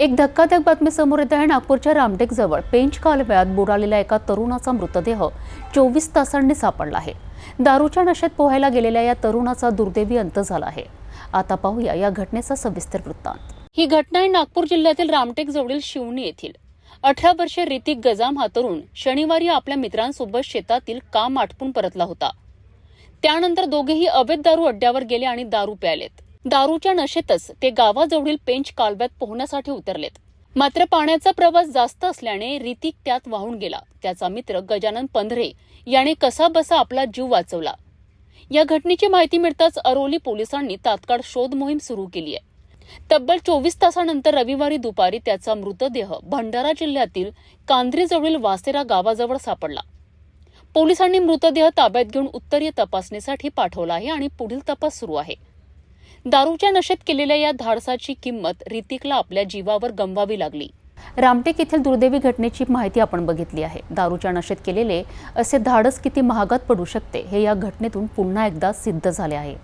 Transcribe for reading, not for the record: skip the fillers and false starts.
एक धक्कादायक बातमी समोर येत आहे। नागपूरच्या रामटेकजवळ पेंच कालव्यात बुडालेल्या एका तरुणाचा मृतदेह 24 तासांनी सापडला आहे। दारूच्या नशेत पोहायला गेलेल्या या तरुणाचा दुर्दैवी अंत झाला आहे। आता पाहूया या घटनेचा सविस्तर वृत्तांत। ही घटना आहे नागपूर जिल्ह्यातील रामटेकजवळील शिवणी येथील। 18 वर्षीय ऋतिक गजाम हा तरुण शनिवारी आपल्या मित्रांसोबत शेतातील काम आटपून परतला होता। त्यानंतर दोघेही अवैध दारू अड्ड्यावर गेले आणि दारू प्यायलेत। दारूच्या नशेतच ते गावाजवळील पेंच कालव्यात पोहण्यासाठी उतरलेत। मात्र पाण्याचा प्रवाह जास्त असल्याने ऋतिक त्यात वाहून गेला। त्याचा मित्र गजानन पंधरे याने कसाबसा आपला जीव वाचवला। या घटनेची माहिती मिळताच अरोली पोलिसांनी तात्काळ शोध मोहीम सुरू केली आहे। तब्बल 24 तासानंतर रविवारी दुपारी त्याचा मृतदेह भंडारा जिल्ह्यातील कांद्रीजवळील वासेरा गावाजवळ सापडला। पोलिसांनी मृतदेह ताब्यात घेऊन उत्तरीय तपासणीसाठी पाठवला आहे आणि पुढील तपास सुरू आहे। दारूच्या नशेत केलेल्या या धाडसाची किंमत ऋतिकला आपल्या जीवावर गमवावी लागली। रामटेक येथील दुर्दैवी घटनेची माहिती आपण बघितली आहे। दारूच्या नशेत केलेले असे धाडस किती महागात पडू शकते हे या घटनेतून पुन्हा एकदा सिद्ध झाले आहे।